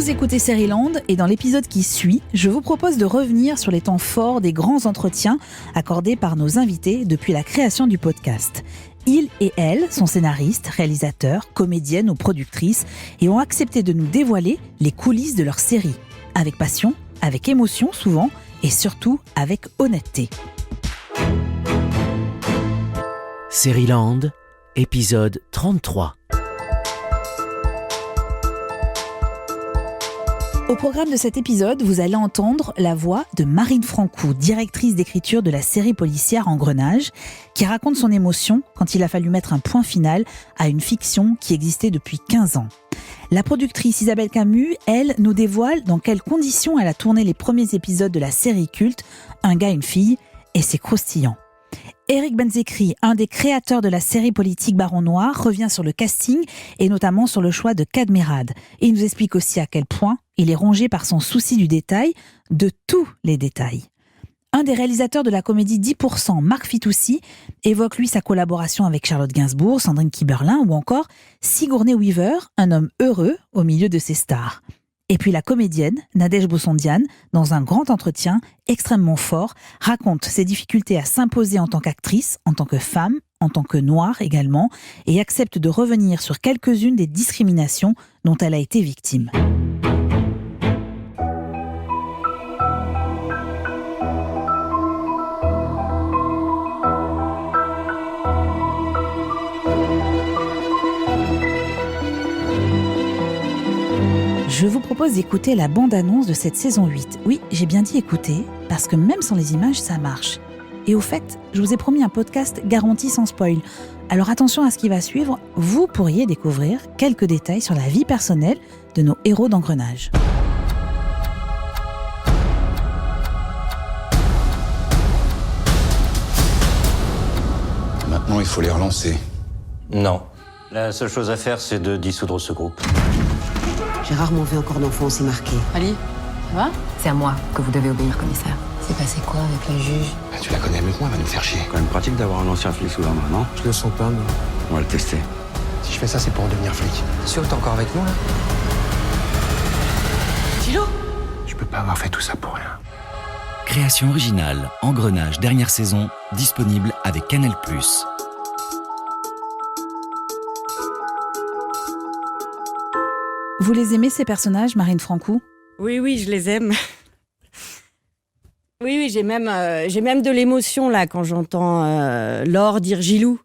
Vous écoutez Seriland et dans l'épisode qui suit, je vous propose de revenir sur les temps forts des grands entretiens accordés par nos invités depuis la création du podcast. Ils et elles sont scénaristes, réalisateurs, comédiennes ou productrices et ont accepté de nous dévoiler les coulisses de leur série. Avec passion, avec émotion souvent et surtout avec honnêteté. Seriland, épisode 33. Au programme de cet épisode, vous allez entendre la voix de Marine Francoux, directrice d'écriture de la série policière Engrenage, qui raconte son émotion quand il a fallu mettre un point final à une fiction qui existait depuis 15 ans. La productrice Isabelle Camus, elle, nous dévoile dans quelles conditions elle a tourné les premiers épisodes de la série culte Un gars, une fille, et c'est croustillant. Éric Benzekri, un des créateurs de la série politique Baron Noir, revient sur le casting et notamment sur le choix de Cadmerade. Et il nous explique aussi à quel point il est rongé par son souci du détail, de tous les détails. Un des réalisateurs de la comédie 10%, Marc Fitoussi, évoque lui sa collaboration avec Charlotte Gainsbourg, Sandrine Kiberlin ou encore Sigourney Weaver, un homme heureux au milieu de ses stars. Et puis la comédienne, Nadège Bossondiane, dans un grand entretien extrêmement fort, raconte ses difficultés à s'imposer en tant qu'actrice, en tant que femme, en tant que noire également, et accepte de revenir sur quelques-unes des discriminations dont elle a été victime. Je vous propose d'écouter la bande-annonce de cette saison 8. Oui, j'ai bien dit écouter, parce que même sans les images, ça marche. Et au fait, je vous ai promis un podcast garanti sans spoil. Alors attention à ce qui va suivre, vous pourriez découvrir quelques détails sur la vie personnelle de nos héros d'Engrenage. Maintenant, il faut les relancer. Non. La seule chose à faire, c'est de dissoudre ce groupe. J'ai rarement vu un corps d'enfant aussi marqué. Ali, ça va ? C'est à moi que vous devez obéir, commissaire. C'est passé quoi avec la juge ? Tu la connais mieux que moi, elle va nous faire chier. Quand même pratique d'avoir un ancien flic sous la main, non ? Je le sens pas, mais... On va le tester. Si je fais ça, c'est pour devenir flic. T'es sûr que t'es encore avec nous, là ? Gilo ? Je peux pas avoir fait tout ça pour rien. Création originale, Engrenage, dernière saison, disponible avec Canal+. Vous les aimez ces personnages, Marine Francoux ? Oui, je les aime. Oui, j'ai même de l'émotion là quand j'entends Laure dire Gilou.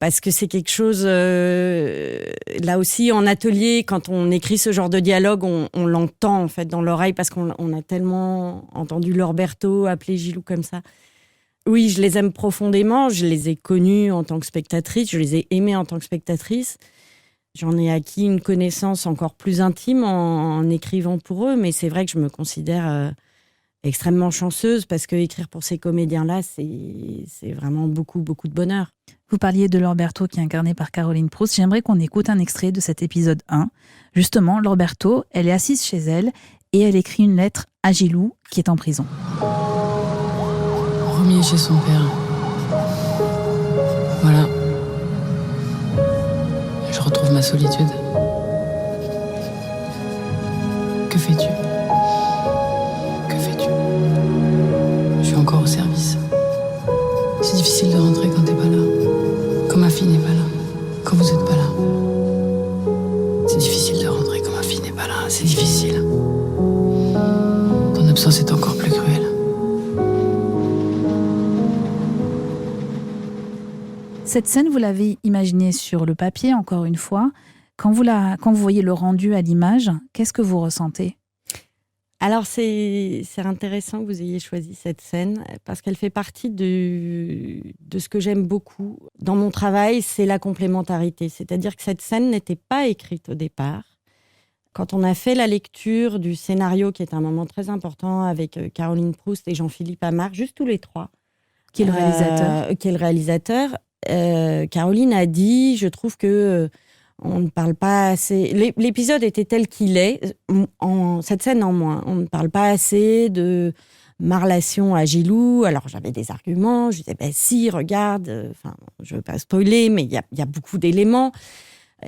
Parce que c'est quelque chose, là aussi en atelier, quand on écrit ce genre de dialogue, on l'entend en fait dans l'oreille parce qu'on a tellement entendu Laure Berthaud appeler Gilou comme ça. Oui, je les aime profondément, je les ai connus en tant que spectatrice, je les ai aimés en tant que spectatrice. J'en ai acquis une connaissance encore plus intime en écrivant pour eux, mais c'est vrai que je me considère extrêmement chanceuse parce que écrire pour ces comédiens-là, c'est vraiment beaucoup, beaucoup de bonheur. Vous parliez de Laure Berthaud qui est incarnée par Caroline Proust. J'aimerais qu'on écoute un extrait de cet épisode 1. Justement, Laure Berthaud, elle est assise chez elle et elle écrit une lettre à Gilou qui est en prison. Remis chez son père. Voilà. Je retrouve ma solitude. Que fais-tu ? Que fais-tu ? Je suis encore au service. C'est difficile de rentrer quand t'es pas là. Quand ma fille n'est pas là. Quand vous êtes pas là. C'est difficile de rentrer quand ma fille n'est pas là. C'est difficile. Ton absence est encore plus cruelle. Cette scène, vous l'avez imaginée sur le papier, encore une fois. Quand vous voyez le rendu à l'image, qu'est-ce que vous ressentez ? Alors, c'est intéressant que vous ayez choisi cette scène parce qu'elle fait partie de ce que j'aime beaucoup. Dans mon travail, c'est la complémentarité. C'est-à-dire que cette scène n'était pas écrite au départ. Quand on a fait la lecture du scénario, qui est un moment très important avec Caroline Proust et Jean-Philippe Amar, juste tous les trois. Qui est le réalisateur. Caroline a dit, je trouve que on ne parle pas assez. L'épisode était tel qu'il est, cette scène en moins. On ne parle pas assez de ma relation à Gilou. Alors j'avais des arguments, je disais si, regarde, je ne veux pas spoiler, mais il y a beaucoup d'éléments.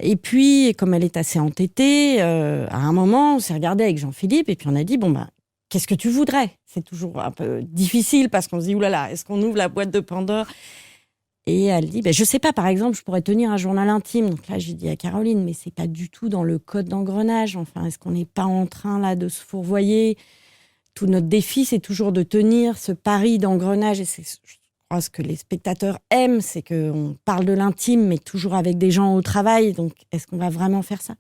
Et puis, comme elle est assez entêtée, à un moment, on s'est regardé avec Jean-Philippe et puis on a dit, qu'est-ce que tu voudrais ? C'est toujours un peu difficile parce qu'on se dit, oulala, est-ce qu'on ouvre la boîte de Pandore ? Et elle dit, je sais pas, par exemple, je pourrais tenir un journal intime. Donc là, j'ai dit à Caroline, mais c'est pas du tout dans le code d'engrenage. Enfin, est-ce qu'on n'est pas en train là de se fourvoyer ? Tout notre défi, c'est toujours de tenir ce pari d'engrenage. Et c'est, je crois, ce que les spectateurs aiment, c'est qu'on parle de l'intime, mais toujours avec des gens au travail. Donc, est-ce qu'on va vraiment faire ça ?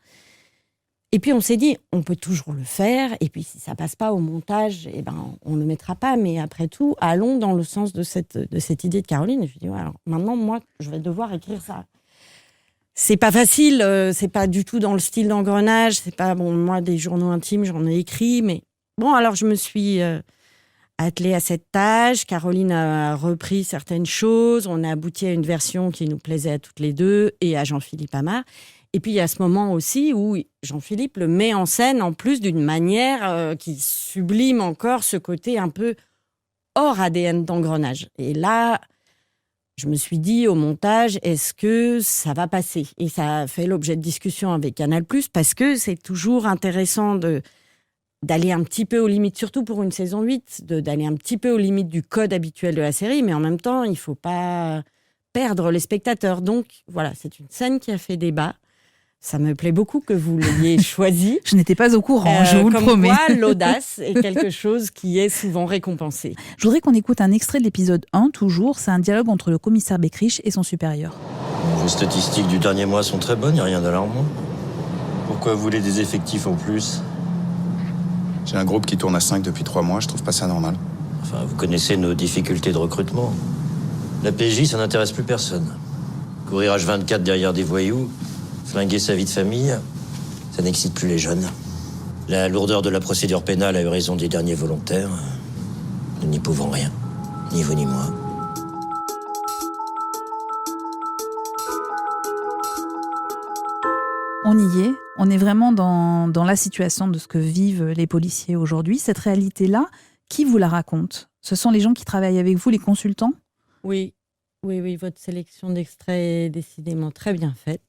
Et puis, on s'est dit, on peut toujours le faire. Et puis, si ça passe pas au montage, on le mettra pas. Mais après tout, allons dans le sens de cette idée de Caroline. Et je lui dis, alors maintenant, moi, je vais devoir écrire ça. C'est pas facile. C'est pas du tout dans le style d'engrenage. C'est pas, moi, des journaux intimes, j'en ai écrit. Mais alors, je me suis attelée à cette tâche. Caroline a repris certaines choses. On a abouti à une version qui nous plaisait à toutes les deux et à Jean-Philippe Amar. Et puis, il y a ce moment aussi où Jean-Philippe le met en scène, en plus d'une manière qui sublime encore ce côté un peu hors ADN d'engrenage. Et là, je me suis dit au montage, est-ce que ça va passer ? Et ça a fait l'objet de discussions avec Canal+, parce que c'est toujours intéressant d'aller un petit peu aux limites, surtout pour une saison 8, d'aller un petit peu aux limites du code habituel de la série, mais en même temps, il ne faut pas perdre les spectateurs. Donc, voilà, c'est une scène qui a fait débat. Ça me plaît beaucoup que vous l'ayez choisi. Je n'étais pas au courant, je vous le promets. Comme quoi, l'audace est quelque chose qui est souvent récompensé. Je voudrais qu'on écoute un extrait de l'épisode 1, toujours. C'est un dialogue entre le commissaire Beckrich et son supérieur. Vos statistiques du dernier mois sont très bonnes, il n'y a rien d'alarmant. Pourquoi vous voulez des effectifs en plus ? J'ai un groupe qui tourne à 5 depuis 3 mois, je trouve pas ça normal. Enfin, vous connaissez nos difficultés de recrutement. La PJ, ça n'intéresse plus personne. Courir H24 derrière des voyous, flinguer sa vie de famille, ça n'excite plus les jeunes. La lourdeur de la procédure pénale a eu raison des derniers volontaires. Nous n'y pouvons rien, ni vous ni moi. On y est, on est vraiment dans la situation de ce que vivent les policiers aujourd'hui. Cette réalité-là, qui vous la raconte ? Ce sont les gens qui travaillent avec vous, les consultants ? Oui, votre sélection d'extraits est décidément très bien faite.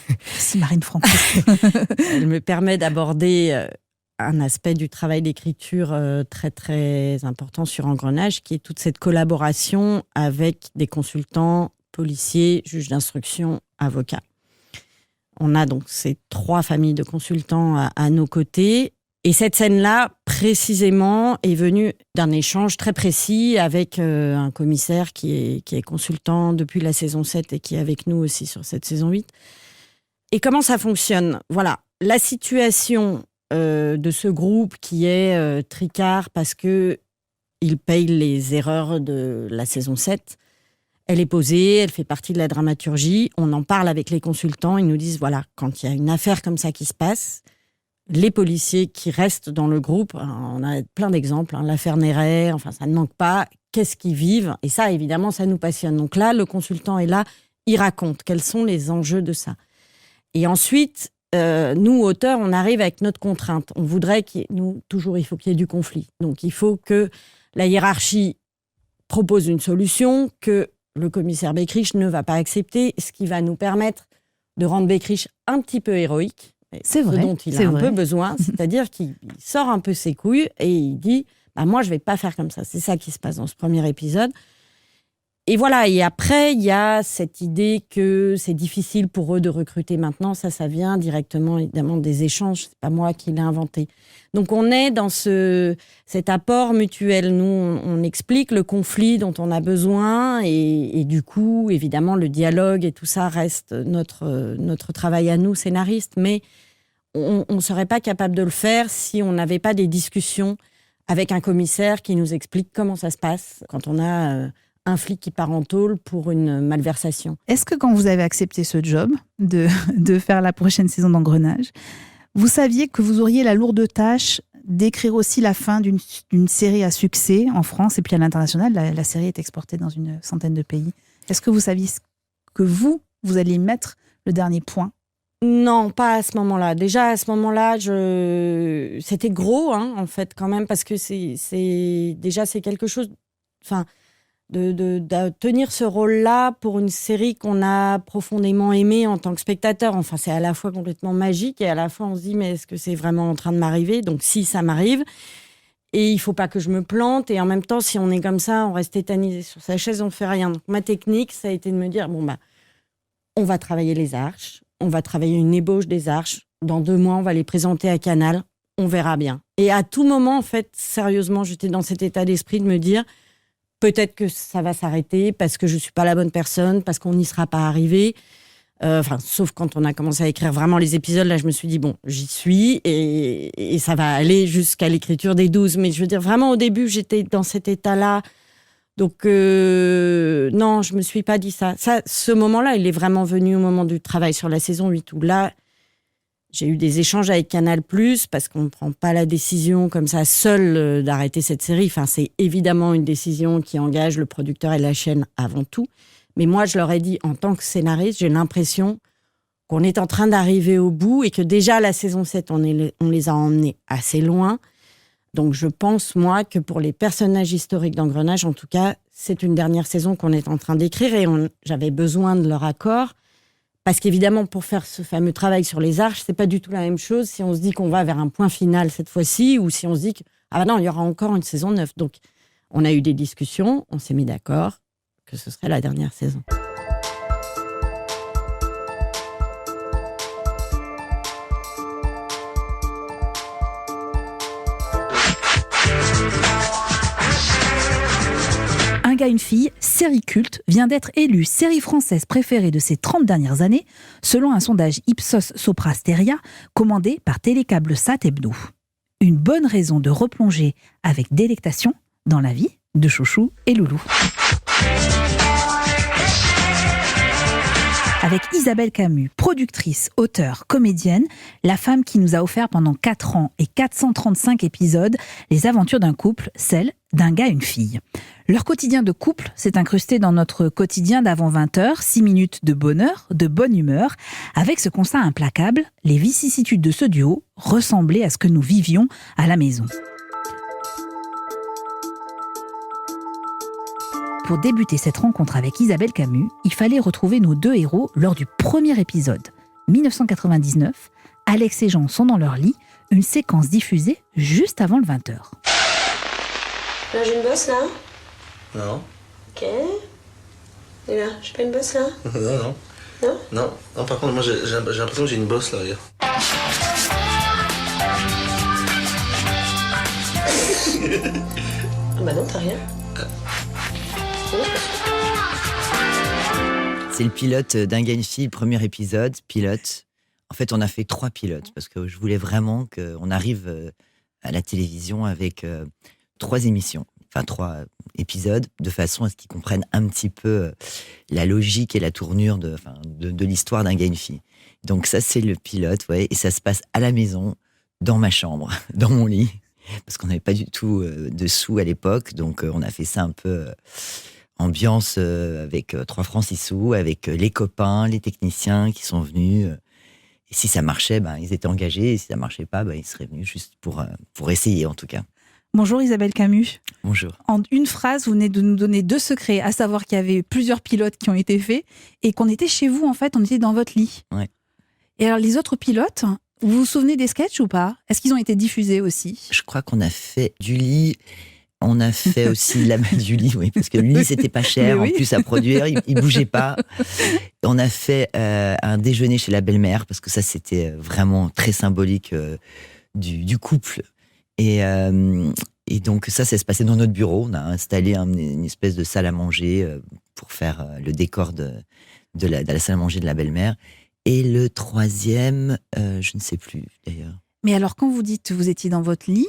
Merci Marine Francoux. Elle me permet d'aborder un aspect du travail d'écriture très très important sur Engrenage, qui est toute cette collaboration avec des consultants, policiers, juges d'instruction, avocats. On a donc ces 3 familles de consultants à nos côtés. Et cette scène-là, précisément, est venue d'un échange très précis avec un commissaire qui est consultant depuis la saison 7 et qui est avec nous aussi sur cette saison 8. Et comment ça fonctionne ? Voilà, la situation de ce groupe qui est tricard parce qu'il paye les erreurs de la saison 7, elle est posée, elle fait partie de la dramaturgie. On en parle avec les consultants, ils nous disent, voilà, quand il y a une affaire comme ça qui se passe, les policiers qui restent dans le groupe, on a plein d'exemples, l'affaire Néret, enfin ça ne manque pas, qu'est-ce qu'ils vivent ? Et ça, évidemment, ça nous passionne. Donc là, le consultant est là, il raconte quels sont les enjeux de ça. Et ensuite, nous, auteurs, on arrive avec notre contrainte. On voudrait toujours, il faut qu'il y ait du conflit. Donc il faut que la hiérarchie propose une solution que le commissaire Beckrich ne va pas accepter, ce qui va nous permettre de rendre Beckrich un petit peu héroïque. C'est vrai, dont il a un peu besoin, c'est-à-dire qu'il sort un peu ses couilles et il dit moi je vais pas faire comme ça. C'est ça qui se passe dans ce premier épisode. Et voilà, et après il y a cette idée que c'est difficile pour eux de recruter maintenant. Ça vient directement évidemment des échanges, c'est pas moi qui l'ai inventé. Donc on est dans cet apport mutuel. Nous on explique le conflit dont on a besoin et du coup évidemment le dialogue et tout ça reste notre travail à nous scénaristes, mais on ne serait pas capable de le faire si on n'avait pas des discussions avec un commissaire qui nous explique comment ça se passe quand on a un flic qui part en tôle pour une malversation. Est-ce que quand vous avez accepté ce job de faire la prochaine saison d'Engrenage, vous saviez que vous auriez la lourde tâche d'écrire aussi la fin d'une série à succès en France et puis à l'international? La série est exportée dans une centaine de pays. Est-ce que vous saviez que vous alliez mettre le dernier point? Non, pas à ce moment-là. Déjà, à ce moment-là, c'était gros, en fait, quand même, parce que c'est quelque chose... Enfin, de tenir ce rôle-là pour une série qu'on a profondément aimée en tant que spectateur. Enfin, c'est à la fois complètement magique et à la fois on se dit mais est-ce que c'est vraiment en train de m'arriver ? Donc si ça m'arrive, et il faut pas que je me plante, et en même temps si on est comme ça, on reste tétanisé sur sa chaise, on fait rien. Donc ma technique, ça a été de me dire on va travailler les arches, on va travailler une ébauche des arches, dans 2 mois on va les présenter à Canal, on verra bien. Et à tout moment en fait, sérieusement, j'étais dans cet état d'esprit de me dire peut-être que ça va s'arrêter parce que je suis pas la bonne personne, parce qu'on n'y sera pas arrivé. Sauf quand on a commencé à écrire vraiment les épisodes, là je me suis dit j'y suis et ça va aller jusqu'à l'écriture des 12. Mais je veux dire, vraiment au début j'étais dans cet état-là. Donc non, je me suis pas dit ça. Ce moment-là, il est vraiment venu au moment du travail sur la saison 8 où là, j'ai eu des échanges avec Canal+, parce qu'on ne prend pas la décision comme ça seul d'arrêter cette série. Enfin, c'est évidemment une décision qui engage le producteur et la chaîne avant tout. Mais moi, je leur ai dit, en tant que scénariste, j'ai l'impression qu'on est en train d'arriver au bout et que déjà, la saison 7, on les a emmenés assez loin. Donc, je pense, moi, que pour les personnages historiques d'Engrenage, en tout cas, c'est une dernière saison qu'on est en train d'écrire et j'avais besoin de leur accord. Parce qu'évidemment, pour faire ce fameux travail sur les arches, c'est pas du tout la même chose si on se dit qu'on va vers un point final cette fois-ci ou si on se dit non, il y aura encore une saison 9. Donc, on a eu des discussions, on s'est mis d'accord que ce serait la dernière saison. Un gars, une fille, série culte, vient d'être élue série française préférée de ces 30 dernières années, selon un sondage Ipsos Sopra Steria, commandé par Télécable Sat Hebdo. Une bonne raison de replonger avec délectation dans la vie de Chouchou et Loulou. Avec Isabelle Camus, productrice, auteure, comédienne, la femme qui nous a offert pendant 4 ans et 435 épisodes les aventures d'un couple, celle d'un gars et une fille. Leur quotidien de couple s'est incrusté dans notre quotidien d'avant 20h, 6 minutes de bonheur, de bonne humeur, avec ce constat implacable, les vicissitudes de ce duo ressemblaient à ce que nous vivions à la maison. Pour débuter cette rencontre avec Isabelle Camus, il fallait retrouver nos 2 héros lors du premier épisode. 1999, Alex et Jean sont dans leur lit, une séquence diffusée juste avant le 20h. Là, j'ai une bosse, là ? Non. Ok. Et là, j'ai pas une bosse, là ? Non. Non ? Non, par contre, moi, j'ai l'impression que j'ai une bosse, là, regarde. Bah non, t'as rien. C'est le pilote d'Un gars, une fille, le premier épisode, pilote. En fait, on a fait 3 pilotes parce que je voulais vraiment qu'on arrive à la télévision avec 3 émissions, enfin 3 épisodes, de façon à ce qu'ils comprennent un petit peu la logique et la tournure de l'histoire d'Un gars, une fille. Donc ça, c'est le pilote, ouais, et ça se passe à la maison, dans ma chambre, dans mon lit, parce qu'on n'avait pas du tout de sous à l'époque, donc on a fait ça un peu... ambiance avec 3 francs 6 sous, avec les copains, les techniciens qui sont venus. Et si ça marchait, ils étaient engagés. Et si ça marchait pas, ils seraient venus juste pour essayer, en tout cas. Bonjour Isabelle Camus. Bonjour. En une phrase, vous venez de nous donner 2 secrets, à savoir qu'il y avait plusieurs pilotes qui ont été faits et qu'on était chez vous, en fait, on était dans votre lit. Ouais. Et alors, les autres pilotes, vous vous souvenez des sketchs ou pas ? Est-ce qu'ils ont été diffusés aussi ? Je crois qu'on a fait du lit... On a fait aussi du lit, oui, parce que le lit, c'était pas cher, oui. En plus à produire, il bougeait pas. On a fait un déjeuner chez la belle-mère, parce que ça, c'était vraiment très symbolique du couple. Et donc, ça se passait dans notre bureau. On a installé une espèce de salle à manger pour faire le décor de la salle à manger de la belle-mère. Et le 3e, je ne sais plus, d'ailleurs. Mais alors, quand vous dites que vous étiez dans votre lit,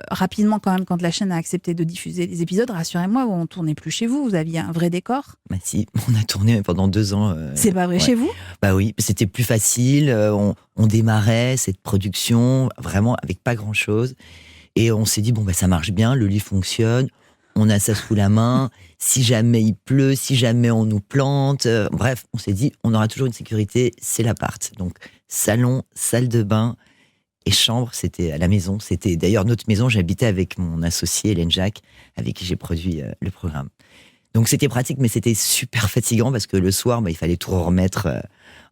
rapidement quand même, quand la chaîne a accepté de diffuser les épisodes, rassurez-moi, on ne tournait plus chez vous, vous aviez un vrai décor ? Bah si, on a tourné pendant 2 ans. C'est pas vrai, ouais. Chez vous ? Bah oui, c'était plus facile, on démarrait cette production, vraiment avec pas grand-chose, et on s'est dit, ça marche bien, le lit fonctionne, on a ça sous la main, si jamais il pleut, si jamais on nous plante, bref, on s'est dit, on aura toujours une sécurité, c'est l'appart. Donc, salon, salle de bain, et chambre, c'était à la maison. C'était d'ailleurs notre maison, j'habitais avec mon associé Hélène Jacques, avec qui j'ai produit le programme. Donc c'était pratique, mais c'était super fatigant parce que le soir, il fallait tout remettre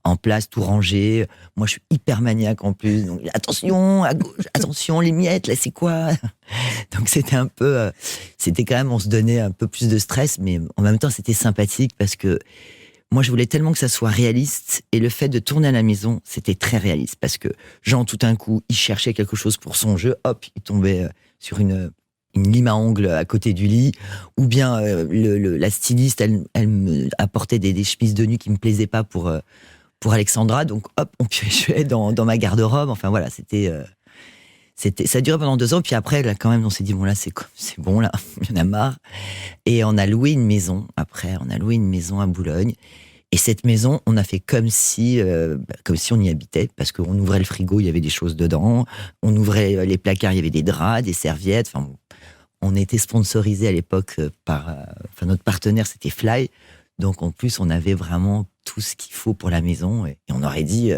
en place, tout ranger. Moi, je suis hyper maniaque en plus. Donc attention, à gauche, attention, les miettes, là, c'est quoi? Donc c'était un peu, c'était quand même, on se donnait un peu plus de stress, mais en même temps, c'était sympathique parce que moi, je voulais tellement que ça soit réaliste, et le fait de tourner à la maison, c'était très réaliste parce que Jean, tout d'un coup, il cherchait quelque chose pour son jeu, hop, il tombait sur une lime à ongles à côté du lit, ou bien la styliste, elle me apportait des chemises de nuit qui me plaisaient pas pour Alexandra, donc hop, on piochait dans ma garde-robe. Enfin voilà, ça a duré pendant 2 ans, puis après, là, quand même, on s'est dit, bon là, c'est bon, là, il y en a marre. Et on a loué une maison, après, on a loué une maison à Boulogne. Et cette maison, on a fait comme si on y habitait, parce qu'on ouvrait le frigo, il y avait des choses dedans, on ouvrait les placards, il y avait des draps, des serviettes, enfin, on était sponsorisé à l'époque par notre partenaire, c'était Fly. Donc en plus, on avait vraiment tout ce qu'il faut pour la maison, et on aurait dit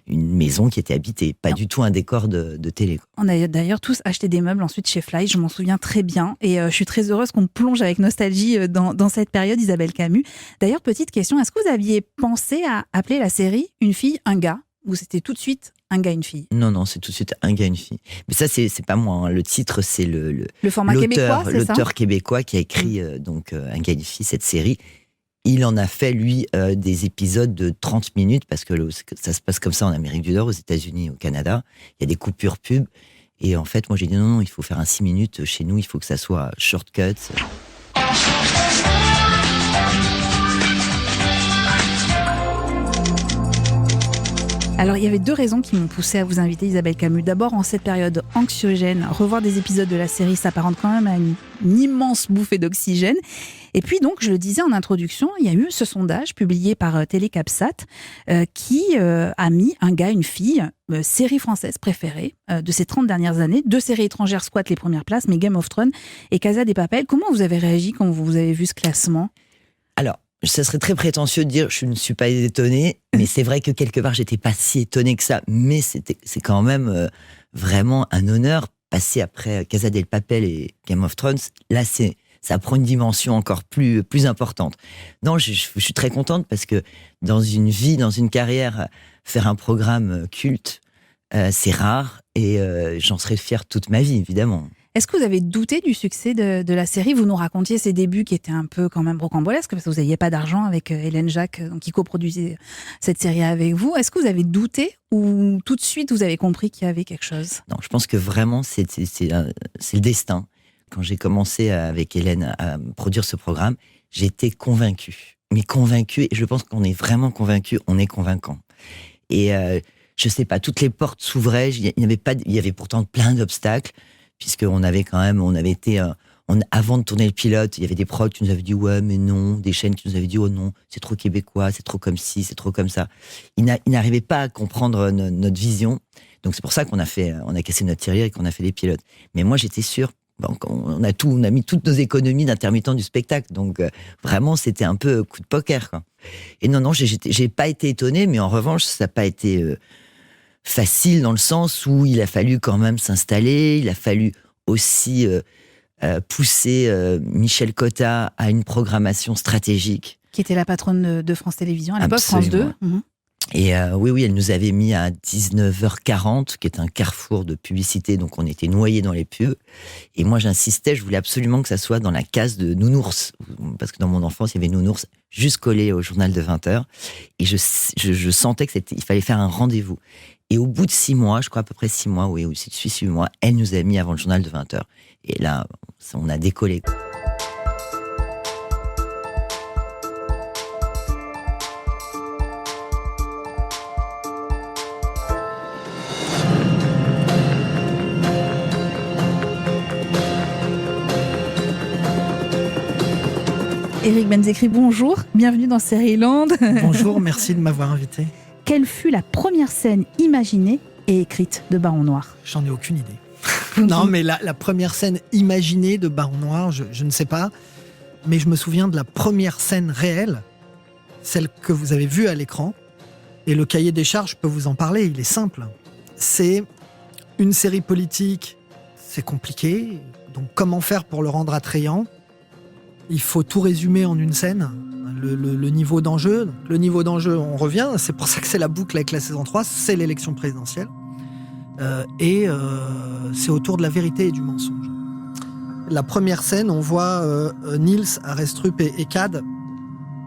une maison qui était habitée, pas du tout un décor de télé. On a d'ailleurs tous acheté des meubles ensuite chez Fly, je m'en souviens très bien, et je suis très heureuse qu'on plonge avec nostalgie dans cette période, Isabelle Camus. D'ailleurs, petite question, est-ce que vous aviez pensé à appeler la série Une fille, un gars, ou c'était tout de suite un gars, une fille? Non, c'est tout de suite un gars, une fille. Mais ça, c'est pas moi. Hein. Le titre, c'est le format québécois, c'est ça? L'auteur québécois qui a écrit donc Un gars, une fille, cette série. Il en a fait, lui, des épisodes de 30 minutes, parce que ça se passe comme ça en Amérique du Nord, aux États-Unis, au Canada. Il y a des coupures pub. Et en fait, moi, j'ai dit non, il faut faire un 6 minutes chez nous, il faut que ça soit shortcut. Alors, il y avait 2 raisons qui m'ont poussée à vous inviter, Isabelle Camus. D'abord, en cette période anxiogène, revoir des épisodes de la série s'apparente quand même à une immense bouffée d'oxygène. Et puis donc, je le disais en introduction, il y a eu ce sondage publié par Télécapsat qui a mis Un gars, une fille, série française préférée de ces 30 dernières années. 2 séries étrangères squattent les premières places, mais Game of Thrones et Casa de Papel. Comment vous avez réagi quand vous avez vu ce classement? Alors, ça serait très prétentieux de dire je ne suis pas étonné, mais c'est vrai que quelque part j'étais pas si étonné que ça, mais c'est quand même vraiment un honneur passer après Casa de Papel et Game of Thrones. Là, ça prend une dimension encore plus importante. Non, je suis très contente parce que dans une vie, dans une carrière, faire un programme culte, c'est rare, et j'en serai fière toute ma vie, évidemment. Est-ce que vous avez douté du succès de la série? Vous nous racontiez ses débuts qui étaient un peu quand même rocambolesques, parce que vous n'aviez pas d'argent avec Hélène Jacques, qui coproduisait cette série avec vous. Est-ce que vous avez douté, ou tout de suite vous avez compris qu'il y avait quelque chose? Non, je pense que vraiment c'est le destin. Quand j'ai commencé avec Hélène à produire ce programme, j'étais convaincue. Mais convaincue, et je pense qu'on est vraiment convaincue, on est convaincant. Et je sais pas, toutes les portes s'ouvraient, il y avait pourtant plein d'obstacles, puisqu'on avait été, avant de tourner le pilote, il y avait des prods qui nous avaient dit ouais, mais non, des chaînes qui nous avaient dit oh non, c'est trop québécois, c'est trop comme ci, c'est trop comme ça. Ils n'arrivaient pas à comprendre notre vision. Donc c'est pour ça qu'on a cassé notre tirelire et qu'on a fait des pilotes. Mais moi, j'étais sûre. On a mis toutes nos économies d'intermittents du spectacle, donc vraiment c'était un peu coup de poker, quoi. Et non, j'ai pas été étonné, mais en revanche ça n'a pas été facile dans le sens où il a fallu quand même s'installer, il a fallu aussi pousser Michel Cotta à une programmation stratégique. Qui était la patronne de France Télévisions à l'époque, France 2. Et oui, elle nous avait mis à 19h40, qui est un carrefour de publicité, donc on était noyés dans les pubs. Et moi, j'insistais, je voulais absolument que ça soit dans la case de Nounours, parce que dans mon enfance, il y avait Nounours juste collé au journal de 20h. Et je sentais qu'il fallait faire un rendez-vous. Et au bout de 6 mois, je crois à peu près 6 mois, oui, aussi 6 mois, elle nous a mis avant le journal de 20h. Et là, on a décollé. Éric Benzekri, bonjour, bienvenue dans Série-Land. Bonjour, merci de m'avoir invité. Quelle fut la première scène imaginée et écrite de Baron Noir? J'en ai aucune idée. Non, mais la première scène imaginée de Baron Noir, je ne sais pas, mais je me souviens de la première scène réelle, celle que vous avez vue à l'écran, et le cahier des charges peut vous en parler, il est simple. C'est Une série politique, c'est compliqué. Donc comment faire pour le rendre attrayant ? Il faut tout résumer en une scène. Le niveau d'enjeu. Le niveau d'enjeu, on revient. C'est pour ça que c'est la boucle avec la saison 3. C'est l'élection présidentielle. C'est autour de la vérité et du mensonge. La première scène, on voit Niels, Arestrup et Cad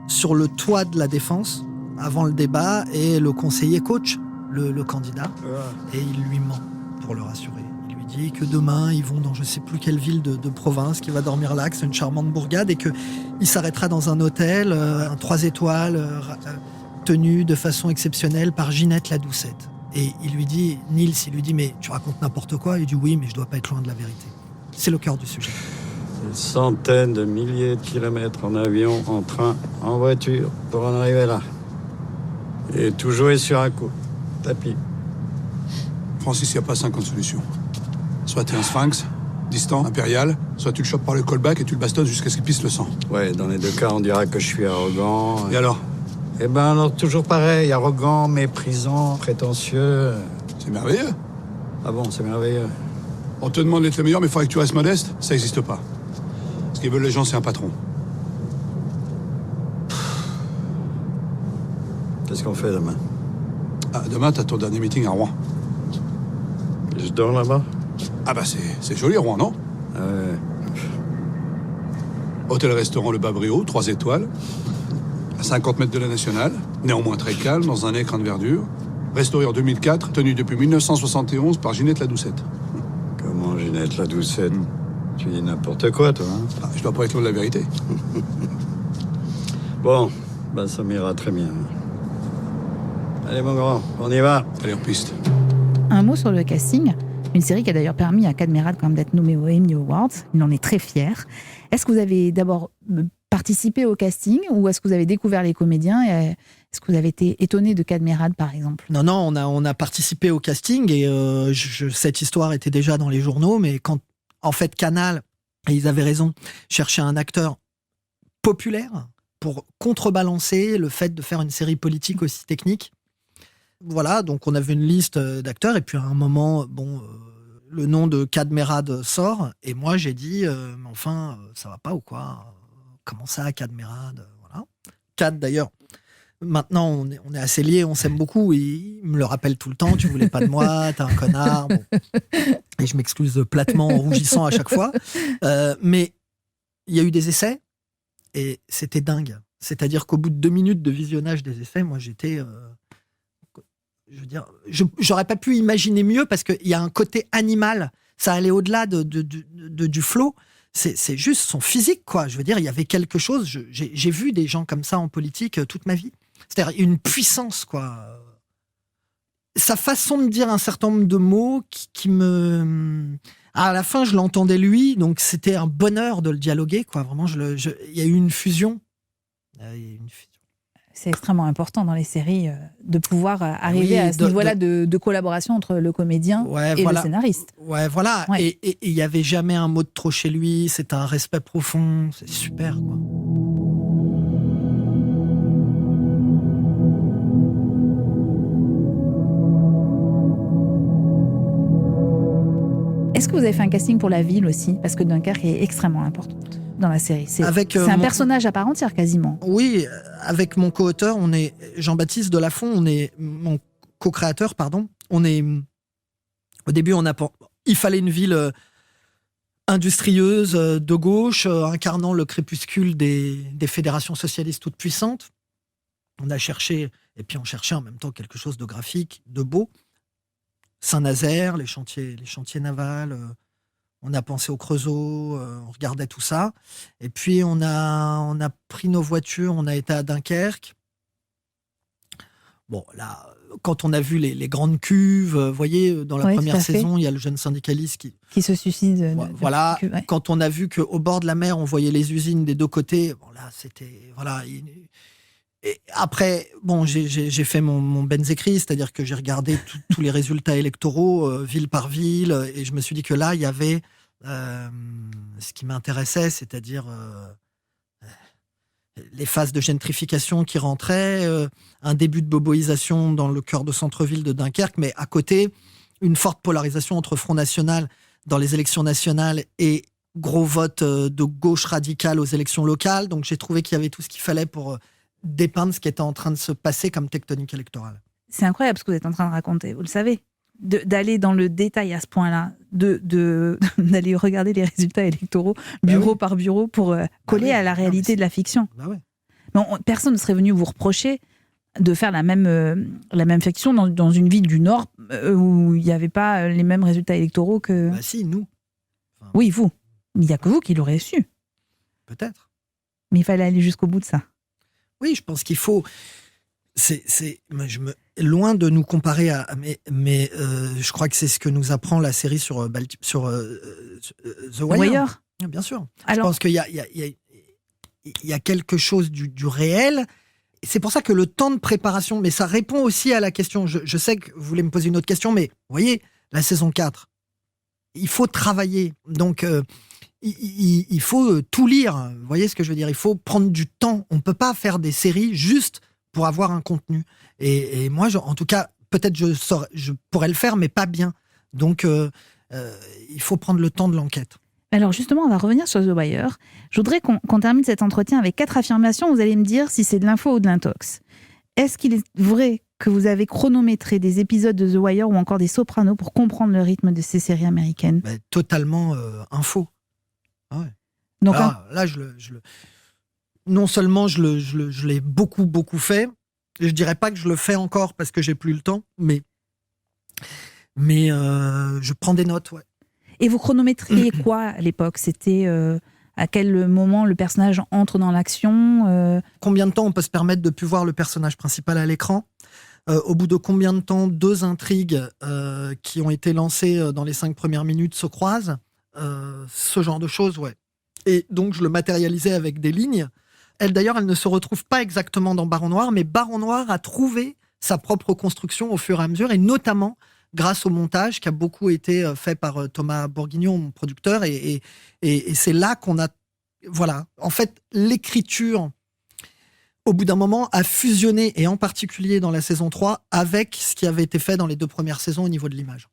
sur le toit de la Défense avant le débat et le conseiller coach le candidat et il lui ment pour le rassurer. Il lui dit que demain ils vont dans je sais plus quelle ville de province, qu'il va dormir là, que c'est une charmante bourgade et qu'il s'arrêtera dans un hôtel, un 3 étoiles, tenu de façon exceptionnelle par Ginette la Doucette. Et il lui dit, Niels, il lui dit mais tu racontes n'importe quoi. Il dit oui mais je dois pas être loin de la vérité. C'est le cœur du sujet. Des centaines de milliers de kilomètres en avion, en train, en voiture, pour en arriver là. Et tout jouer sur un coup. Tapis. Francis, il n'y a pas 50 solutions. Soit t'es un sphinx, distant, impérial, soit tu le chopes par le callback et tu le bastonnes jusqu'à ce qu'il pisse le sang. Ouais, dans les deux cas, on dira que je suis arrogant. Et alors ? Eh ben alors, toujours pareil, arrogant, méprisant, prétentieux. C'est merveilleux. Ah bon, c'est merveilleux. On te demande d'être le meilleur, mais il faudrait que tu restes modeste. Ça n'existe pas. Ce qu'ils veulent les gens, c'est un patron. Qu'est-ce qu'on fait demain ? Demain, t'as ton dernier meeting à Rouen. Je dors là-bas ? Ah bah c'est joli, Rouen, non ? Ouais. Hôtel-restaurant Le Babrio, 3 étoiles. À 50 mètres de la Nationale. Néanmoins très calme, dans un écran de verdure. Restauré en 2004, tenu depuis 1971 par Ginette la Doucette. Comment Ginette la Doucette ? Tu dis n'importe quoi, toi, hein ? Je dois pas être loin de la vérité. Bon, ben ça m'ira très bien. Allez, mon grand, on y va. Allez, en piste. Un mot sur le casting. Une série qui a d'ailleurs permis à Cad Merad quand même d'être nommé aux Emmy Awards. Il en est très fier. Est-ce que vous avez d'abord participé au casting ou est-ce que vous avez découvert les comédiens et est-ce que vous avez été étonné de Cad Merad, par exemple ? Non, on a participé au casting et cette histoire était déjà dans les journaux, mais quand, en fait, Canal, et ils avaient raison, cherchait un acteur populaire pour contrebalancer le fait de faire une série politique aussi technique. Voilà, donc on avait une liste d'acteurs et puis à un moment, le nom de Cad Merad sort et moi j'ai dit, mais enfin, ça va pas ou quoi ? Comment ça, Cad Merad ? Voilà. Cad d'ailleurs, maintenant on est assez liés, on s'aime beaucoup, il me le rappelle tout le temps, tu voulais pas de moi, t'es un connard. Bon. Et je m'excuse platement en rougissant à chaque fois. Mais il y a eu des essais et c'était dingue. C'est-à-dire qu'au bout de 2 minutes de visionnage des essais, moi j'étais... je veux dire, j'aurais pas pu imaginer mieux parce qu'il y a un côté animal, ça allait au-delà du flow. C'est juste son physique, quoi. Je veux dire, il y avait quelque chose. J'ai vu des gens comme ça en politique toute ma vie. C'est-à-dire une puissance, quoi. Sa façon de dire un certain nombre de mots qui me... À la fin, je l'entendais lui, donc c'était un bonheur de le dialoguer, quoi. Vraiment, il y a eu une fusion. C'est extrêmement important dans les séries de pouvoir arriver à ce niveau-là de collaboration entre le comédien et le scénariste. Ouais, voilà. Ouais. Et il n'y avait jamais un mot de trop chez lui. C'est un respect profond. C'est super, quoi. Est-ce que vous avez fait un casting pour la ville aussi ? Parce que Dunkerque est extrêmement importante dans la série. C'est un personnage à part entière, quasiment. Oui, avec mon co-auteur, on est Jean-Baptiste Delafont, mon co-créateur, pardon. Au début, il fallait une ville industrieuse, de gauche, incarnant le crépuscule des fédérations socialistes toutes puissantes. On a cherché, et puis on cherchait en même temps quelque chose de graphique, de beau. Saint-Nazaire, les chantiers navals... On a pensé au Creusot, on regardait tout ça. Et puis, on a pris nos voitures, on a été à Dunkerque. Bon, là, quand on a vu les grandes cuves, vous voyez, dans la première saison, il y a le jeune syndicaliste qui se suicide. Voilà, cuve, ouais. Quand on a vu qu'au bord de la mer, on voyait les usines des deux côtés, bon, là, c'était... Voilà. Et après, bon, j'ai fait mon Benzécris, c'est-à-dire que j'ai regardé tous les résultats électoraux, ville par ville, et je me suis dit que là, il y avait ce qui m'intéressait, c'est-à-dire les phases de gentrification qui rentraient, un début de boboisation dans le cœur de centre-ville de Dunkerque, mais à côté, une forte polarisation entre Front National dans les élections nationales et gros vote de gauche radicale aux élections locales. Donc j'ai trouvé qu'il y avait tout ce qu'il fallait pour dépeindre ce qui était en train de se passer comme tectonique électorale. C'est incroyable ce que vous êtes en train de raconter, vous le savez. D'aller dans le détail à ce point-là, d'aller regarder les résultats électoraux bureau par bureau pour coller à la réalité de la fiction. Mais personne ne serait venu vous reprocher de faire la même fiction dans une ville du Nord où il n'y avait pas les mêmes résultats électoraux que... Bah si, nous. Oui, vous. Il n'y a que vous qui l'aurez su. Peut-être. Mais il fallait aller jusqu'au bout de ça. Oui, je pense qu'il faut... Loin de nous comparer à... Mais je crois que c'est ce que nous apprend la série sur The Wire. Bien sûr. Alors, je pense qu'il y a quelque chose du réel. C'est pour ça que le temps de préparation, mais ça répond aussi à la question. Je sais que vous voulez me poser une autre question, mais vous voyez, la saison 4, il faut travailler. Donc, il faut tout lire. Vous voyez ce que je veux dire ? Il faut prendre du temps. On ne peut pas faire des séries juste pour avoir un contenu. Et moi, en tout cas, peut-être je pourrais le faire, mais pas bien. Donc, il faut prendre le temps de l'enquête. Alors justement, on va revenir sur The Wire. Je voudrais qu'on termine cet entretien avec 4 affirmations. Vous allez me dire si c'est de l'info ou de l'intox. Est-ce qu'il est vrai que vous avez chronométré des épisodes de The Wire ou encore des Sopranos pour comprendre le rythme de ces séries américaines ? Totalement info. Ah ouais. Donc, là, non seulement je l'ai beaucoup fait, je dirais pas que je le fais encore parce que j'ai plus le temps, mais je prends des notes, ouais. Et vous chronométriez quoi à l'époque ? C'était à quel moment le personnage entre dans l'action ? Combien de temps on peut se permettre de plus voir le personnage principal à l'écran ? Au bout de combien de temps 2 intrigues qui ont été lancées dans les 5 premières minutes se croisent ? Ce genre de choses, ouais. Et donc je le matérialisais avec des lignes. D'ailleurs, elle ne se retrouve pas exactement dans Baron Noir, mais Baron Noir a trouvé sa propre construction au fur et à mesure, et notamment grâce au montage qui a beaucoup été fait par Thomas Bourguignon, mon producteur, et c'est là qu'on a... Voilà. En fait, l'écriture, au bout d'un moment, a fusionné, et en particulier dans la saison 3, avec ce qui avait été fait dans les 2 premières saisons au niveau de l'image.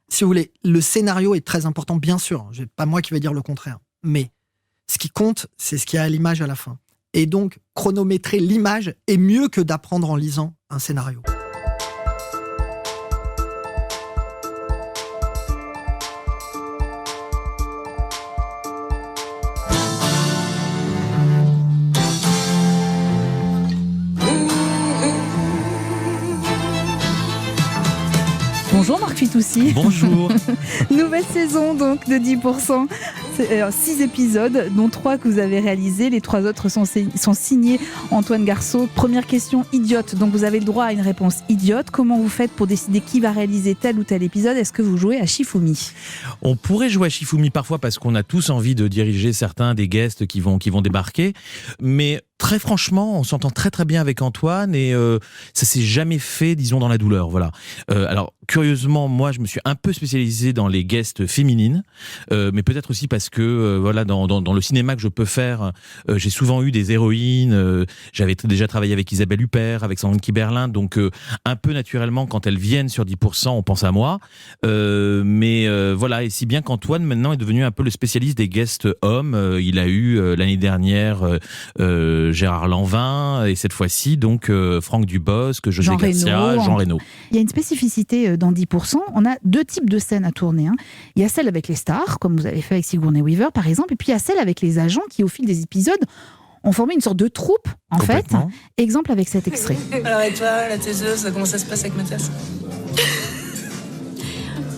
Si vous voulez, le scénario est très important, bien sûr. C'est pas moi qui vais dire le contraire. Mais ce qui compte, c'est ce qu'il y a à l'image à la fin. Et donc, chronométrer l'image est mieux que d'apprendre en lisant un scénario. Bonjour Marc Fitoussi. Bonjour. Nouvelle saison donc de 10%. 6 épisodes, dont 3 que vous avez réalisés. Les 3 autres sont signés Antoine Garceau. Première question idiote. Donc vous avez le droit à une réponse idiote. Comment vous faites pour décider qui va réaliser tel ou tel épisode ? Est-ce que vous jouez à Shifumi ? On pourrait jouer à Shifumi parfois parce qu'on a tous envie de diriger certains des guests qui vont débarquer. Mais très franchement, on s'entend très très bien avec Antoine et ça s'est jamais fait, disons, dans la douleur. Voilà. Alors curieusement, moi, je me suis un peu spécialisé dans les guests féminines, mais peut-être aussi parce que voilà, dans le cinéma que je peux faire, j'ai souvent eu des héroïnes. J'avais déjà travaillé avec Isabelle Huppert, avec Sandrine Kiberlin, donc un peu naturellement, quand elles viennent sur 10%, on pense à moi. Mais voilà, et si bien qu'Antoine maintenant est devenu un peu le spécialiste des guests hommes. Il a eu l'année dernière Gérard Lanvin et cette fois-ci donc Franck Dubosc, José Garcia, Jean Reno. Il y a une spécificité dans 10%. On a 2 types de scènes à tourner. Il y a celle avec les stars, comme vous avez fait avec Sigourney Weaver par exemple, et puis il y a celle avec les agents qui au fil des épisodes ont formé une sorte de troupe en fait. Exemple avec cet extrait. Alors et toi, la thèseuse, comment ça se passe avec Mathias ?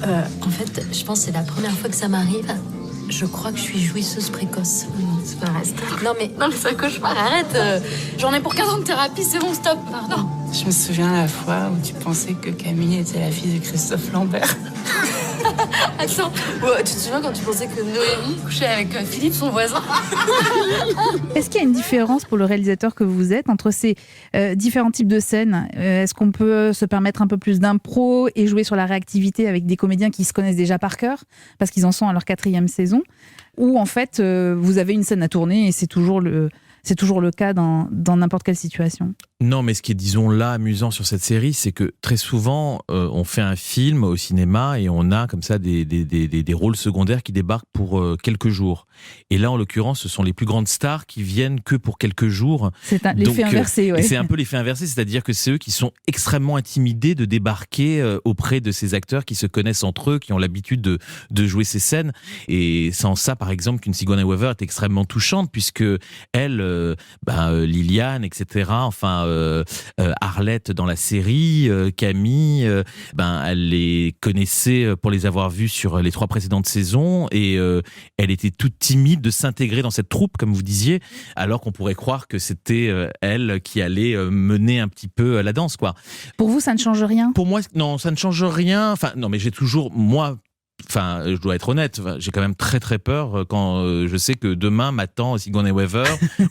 En fait, je pense que c'est la première fois que ça m'arrive. Je crois que je suis jouisseuse précoce. C'est pas vrai. Non mais c'est un cauchemar, arrête. J'en ai pour 15 ans de thérapie, c'est bon, stop. Pardon. Je me souviens la fois où tu pensais que Camille était la fille de Christophe Lambert. Attends, tu te souviens quand tu pensais que Noémie couchait avec Philippe, son voisin ? Est-ce qu'il y a une différence pour le réalisateur que vous êtes entre ces différents types de scènes ? Est-ce qu'on peut se permettre un peu plus d'impro et jouer sur la réactivité avec des comédiens qui se connaissent déjà par cœur parce qu'ils en sont à leur 4e saison ? Ou en fait, vous avez une scène à tourner et c'est toujours c'est toujours le cas dans n'importe quelle situation. Non, mais ce qui est, disons, là, amusant sur cette série, c'est que très souvent, on fait un film au cinéma et on a comme ça des rôles secondaires qui débarquent pour quelques jours. Et là, en l'occurrence, ce sont les plus grandes stars qui viennent que pour quelques jours. C'est l'effet inversé, ouais. Et c'est un peu l'effet inversé, c'est-à-dire que c'est eux qui sont extrêmement intimidés de débarquer auprès de ces acteurs qui se connaissent entre eux, qui ont l'habitude de jouer ces scènes. Et sans ça, par exemple, qu'une Sigourney Weaver est extrêmement touchante, puisque elle, Liliane, etc., Arlette dans la série, Camille, elle les connaissait pour les avoir vus sur les 3 précédentes saisons, et elle était toute timide de s'intégrer dans cette troupe, comme vous disiez, alors qu'on pourrait croire que c'était elle qui allait mener un petit peu la danse, quoi. Pour vous, ça ne change rien ? Pour moi, non, ça ne change rien. Enfin, non, mais j'ai toujours, moi, je dois être honnête, j'ai quand même très très peur quand je sais que demain m'attend Sigourney Weaver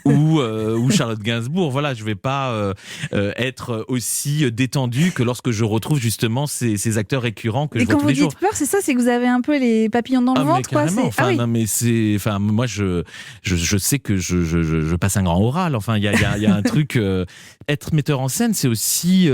ou Charlotte Gainsbourg. Voilà, je vais pas être aussi détendu que lorsque je retrouve justement ces acteurs récurrents que je vois tous les jours. Et quand vous dites peur, c'est ça, c'est que vous avez un peu les papillons dans le ventre, quoi. Non, mais c'est, moi je sais que je passe un grand oral. Enfin, il y a un truc. Être metteur en scène, c'est aussi,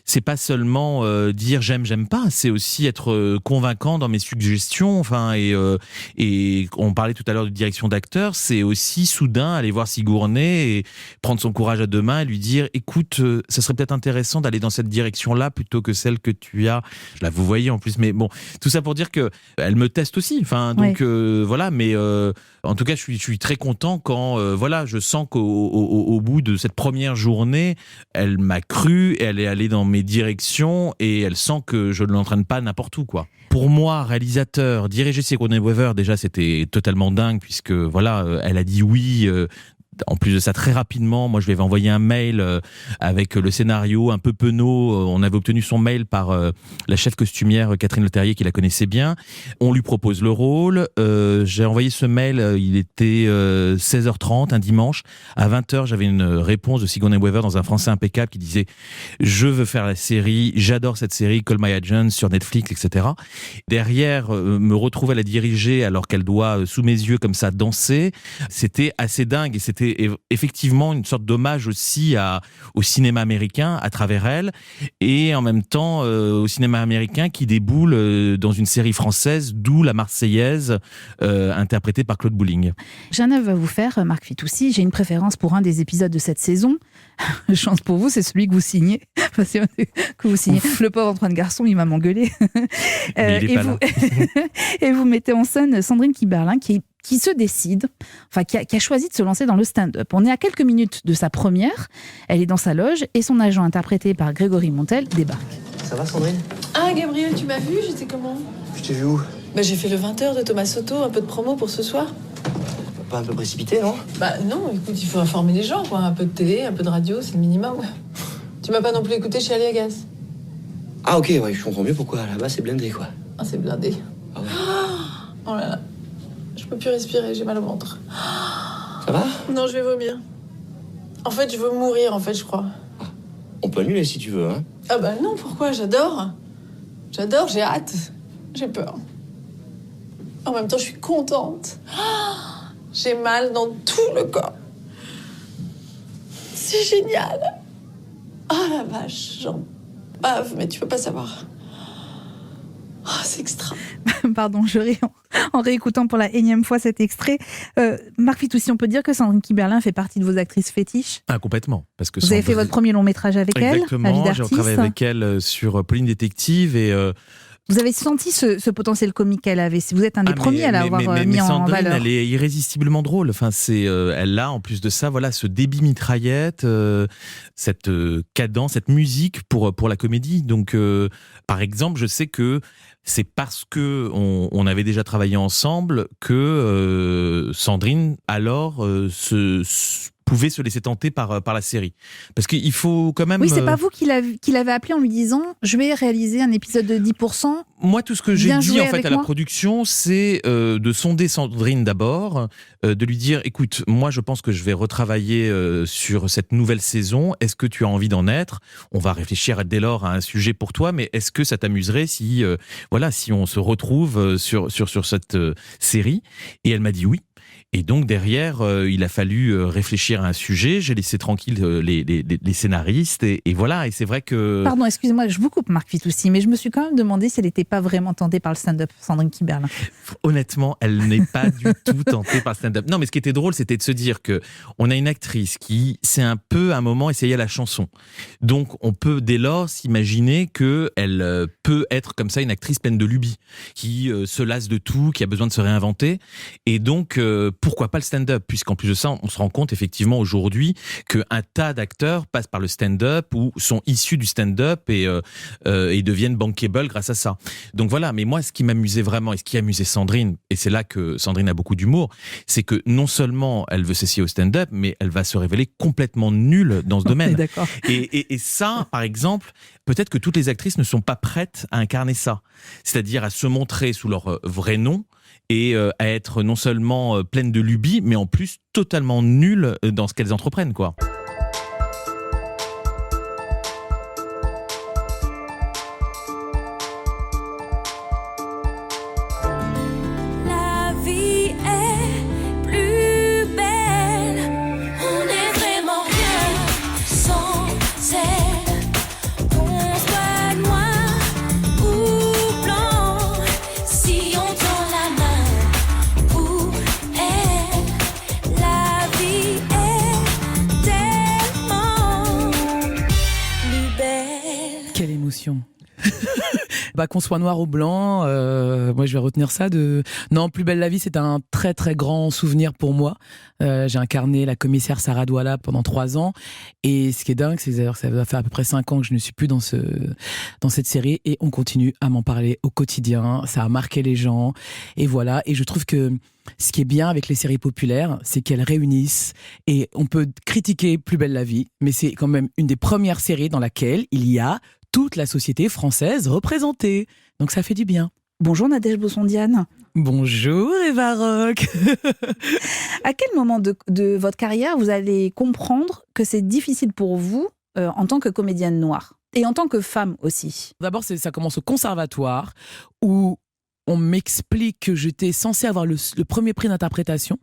c'est pas seulement dire j'aime pas, c'est aussi être convaincant dans mes suggestions. Enfin, et on parlait tout à l'heure de direction d'acteur, c'est aussi soudain aller voir Sigourney et prendre son courage à deux mains et lui dire écoute, ça serait peut-être intéressant d'aller dans cette direction-là plutôt que celle que tu as. Là, vous voyez en plus, mais bon, tout ça pour dire que elle me teste aussi. Enfin, donc voilà, mais en tout cas, je suis très content quand je sens qu'au bout de cette première journée, elle m'a cru, elle est allée dans mes directions et elle sent que je ne l'entraîne pas n'importe où, quoi. Pour moi, réalisateur, diriger Sigourney Weaver, déjà c'était totalement dingue puisque elle a dit oui. En plus de ça, très rapidement, moi je lui avais envoyé un mail avec le scénario un peu penaud. On avait obtenu son mail par la chef costumière Catherine Leterrier qui la connaissait bien. On lui propose le rôle. J'ai envoyé ce mail, il était 16h30 un dimanche. À 20h, j'avais une réponse de Sigourney Weaver dans un français impeccable qui disait « Je veux faire la série, j'adore cette série, Call My Agent sur Netflix, etc. » Derrière, me retrouver à la diriger alors qu'elle doit, sous mes yeux, comme ça, danser. C'était assez dingue et c'était effectivement une sorte d'hommage aussi au cinéma américain à travers elle et en même temps au cinéma américain qui déboule dans une série française, d'où La Marseillaise interprétée par Claude Bouling. J'ai un œuvre à vous faire, Marc Fitoussi. J'ai une préférence pour un des épisodes de cette saison. Chance pour vous, c'est celui que vous signez. Que vous signez. Le pauvre Antoine Garçon, il va m'engueuler. Et vous mettez en scène Sandrine Kiberlin qui se décide, qui a choisi de se lancer dans le stand-up. On est à quelques minutes de sa première, elle est dans sa loge et son agent, interprété par Grégory Montel, débarque. Ça va, Sandrine? Ah, Gabriel, tu m'as vu? J'étais comment? Je t'ai vu où? J'ai fait le 20h de Thomas Soto, un peu de promo pour ce soir. Pas un peu précipité, non? Non, écoute, il faut informer les gens, quoi. Un peu de télé, un peu de radio, c'est le minimum. Tu m'as pas non plus écouté chez Aliagas? Ah ok, je comprends mieux pourquoi là-bas c'est blindé, quoi. Ah, c'est blindé. Ah ouais. Oh là là. Je peux plus respirer, j'ai mal au ventre. Ça va? Non, je vais vomir. En fait, je veux mourir, je crois. On peut annuler si tu veux, hein? Ah non, pourquoi? J'adore. J'adore, j'ai hâte. J'ai peur. En même temps, je suis contente. J'ai mal dans tout le corps. C'est génial. Oh la vache, j'en bave, mais tu peux pas savoir. Oh, c'est extra. Pardon, je ris en réécoutant pour la énième fois cet extrait. Marc Fitoussi, on peut dire que Sandrine Kiberlin fait partie de vos actrices fétiches? Ah, complètement. Parce que vous avez fait votre premier long métrage avec elle, La vie d'artiste. J'ai travaillé avec elle sur Pauline Détective et... Vous avez senti ce potentiel comique qu'elle avait. Vous êtes un des premiers à l'avoir mis en Sandrine, valeur. Elle est irrésistiblement drôle. Enfin, elle a en plus de ça, ce débit mitraillette, cette cadence, cette musique pour la comédie. Donc, par exemple, je sais que c'est parce que on avait déjà travaillé ensemble que Sandrine alors pouvait se laisser tenter par la série. Parce qu'il faut quand même... Oui, c'est pas vous qui l'avez appelé en lui disant « Je vais réaliser un épisode de 10%. » Moi, tout ce que j'ai dit en fait à la production, c'est de sonder Sandrine d'abord, de lui dire « Écoute, moi je pense que je vais retravailler sur cette nouvelle saison. Est-ce que tu as envie d'en être? On va réfléchir dès lors à un sujet pour toi, mais est-ce que ça t'amuserait si on se retrouve sur cette série ?» Et elle m'a dit oui. Et donc derrière, il a fallu réfléchir à un sujet. J'ai laissé tranquille les scénaristes et voilà. Et c'est vrai que... Pardon, excusez-moi, je vous coupe Marc Fitoussi, mais je me suis quand même demandé si elle n'était pas vraiment tentée par le stand-up, Sandrine Kiberlin. Honnêtement, elle n'est pas du tout tentée par le stand-up. Non, mais ce qui était drôle, c'était de se dire que on a une actrice qui s'est un peu à un moment essayé la chanson. Donc on peut dès lors s'imaginer qu'elle peut être comme ça une actrice pleine de lubies, qui se lasse de tout, qui a besoin de se réinventer. Et donc, pourquoi pas le stand-up ? Puisqu'en plus de ça, on se rend compte effectivement aujourd'hui qu'un tas d'acteurs passent par le stand-up ou sont issus du stand-up et deviennent bankable grâce à ça. Donc voilà, mais moi, ce qui m'amusait vraiment et ce qui amusait Sandrine, et c'est là que Sandrine a beaucoup d'humour, c'est que non seulement elle veut s'essayer au stand-up, mais elle va se révéler complètement nulle dans ce domaine. D'accord. Et ça, par exemple, peut-être que toutes les actrices ne sont pas prêtes à incarner ça. C'est-à-dire à se montrer sous leur vrai nom et à être non seulement pleines de lubies, mais en plus totalement nulles dans ce qu'elles entreprennent, quoi. Qu'on soit noir ou blanc, moi je vais retenir ça Non, Plus belle la vie, c'est un très très grand souvenir pour moi. J'ai incarné la commissaire Sarah Douala pendant 3 ans, et ce qui est dingue, c'est que ça va faire à peu près 5 ans que je ne suis plus dans cette série, et on continue à m'en parler au quotidien. Ça a marqué les gens, et voilà. Et je trouve que ce qui est bien avec les séries populaires, c'est qu'elles réunissent, et on peut critiquer Plus belle la vie, mais c'est quand même une des premières séries dans laquelle il y a toute la société française représentée. Donc ça fait du bien. Bonjour Nadège Bossondiane. Bonjour Eva Rock. À quel moment de votre carrière vous allez comprendre que c'est difficile pour vous en tant que comédienne noire et en tant que femme aussi? D'abord, ça commence au conservatoire où on m'explique que j'étais censée avoir le premier prix d'interprétation.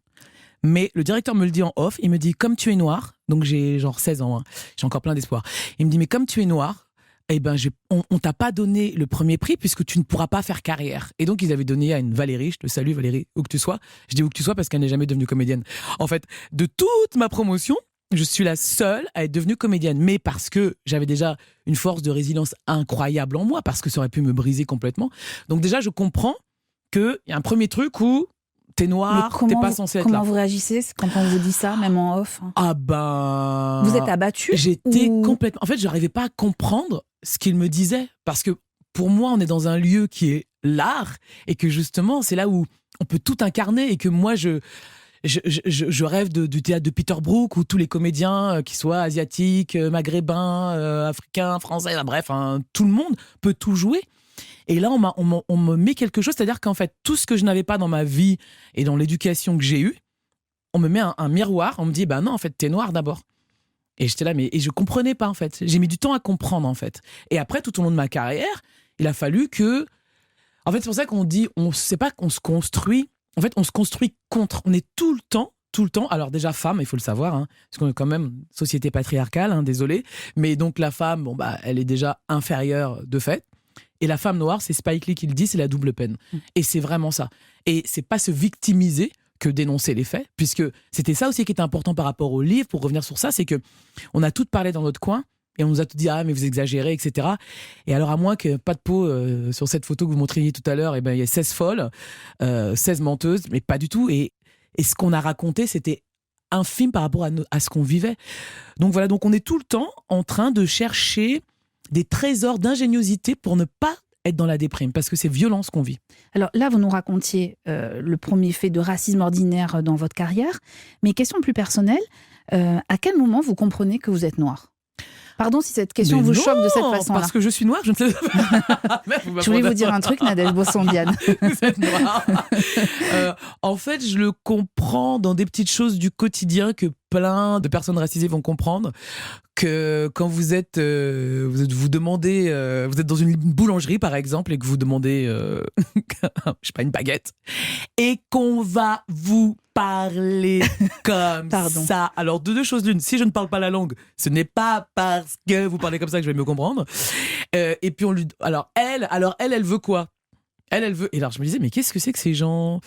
Mais le directeur me le dit en off. Il me dit, comme tu es noire, donc j'ai genre 16 ans, hein, j'ai encore plein d'espoir. Il me dit, mais comme tu es noire, eh ben, on t'a pas donné le premier prix puisque tu ne pourras pas faire carrière. Et donc, ils avaient donné à une Valérie, je te salue Valérie, où que tu sois. Je dis où que tu sois parce qu'elle n'est jamais devenue comédienne. En fait, de toute ma promotion, je suis la seule à être devenue comédienne. Mais parce que j'avais déjà une force de résilience incroyable en moi, parce que ça aurait pu me briser complètement. Donc déjà, je comprends qu'il y a un premier truc où t'es noir, t'es pas censé être là. Comment vous réagissez quand on vous dit ça, même en off? Ah ben... Vous êtes abattue? J'étais complètement... En fait, je n'arrivais pas à comprendre ce qu'il me disait. Parce que pour moi, on est dans un lieu qui est l'art, et que justement, c'est là où on peut tout incarner, et que moi, je rêve du théâtre de Peter Brook, où tous les comédiens, qu'ils soient asiatiques, maghrébins, africains, français, bref, tout le monde peut tout jouer. Et là, on me met quelque chose, c'est-à-dire qu'en fait, tout ce que je n'avais pas dans ma vie et dans l'éducation que j'ai eue, on me met un miroir, on me dit, bah non, en fait, t'es noir d'abord. Et j'étais là, et je comprenais pas, en fait. J'ai mis du temps à comprendre, en fait. Et après, tout au long de ma carrière, il a fallu que... En fait, c'est pour ça qu'on dit, c'est pas qu'on se construit, en fait, on se construit contre. On est tout le temps, alors déjà femme, il faut le savoir, hein, parce qu'on est quand même société patriarcale, hein, désolé, mais donc la femme, bon, bah, elle est déjà inférieure de fait. Et la femme noire, c'est Spike Lee qui le dit, c'est la double peine. Et c'est vraiment ça. Et c'est pas se victimiser que dénoncer les faits, puisque c'était ça aussi qui était important par rapport au livre, pour revenir sur ça, c'est que on a toutes parlé dans notre coin, et on nous a tout dit, ah, mais vous exagérez, etc. Et alors, à moins que pas de peau sur cette photo que vous montriez tout à l'heure, eh ben, il y a 16 folles, 16 menteuses, mais pas du tout. Et ce qu'on a raconté, c'était infime par rapport à ce qu'on vivait. Donc voilà, donc on est tout le temps en train de chercher des trésors d'ingéniosité pour ne pas être dans la déprime, parce que c'est violent ce qu'on vit. Alors là, vous nous racontiez le premier fait de racisme ordinaire dans votre carrière, mais question plus personnelle, à quel moment vous comprenez que vous êtes noir? Pardon si cette question vous choque de cette façon-là. Parce que je suis noire, je ne sais pas. Je voulais vous dire un truc, Nadège Bossondiane. Vous êtes noire. En fait, je le comprends dans des petites choses du quotidien que plein de personnes racisées vont comprendre que quand vous êtes dans une boulangerie par exemple et que vous demandez je sais pas, une baguette et qu'on va vous parler comme ça. Alors de deux choses l'une, si je ne parle pas la langue, ce n'est pas parce que vous parlez comme ça que je vais mieux comprendre. Et puis on lui elle veut quoi? Elle veut. Et alors je me disais, mais qu'est-ce que c'est que ces gens?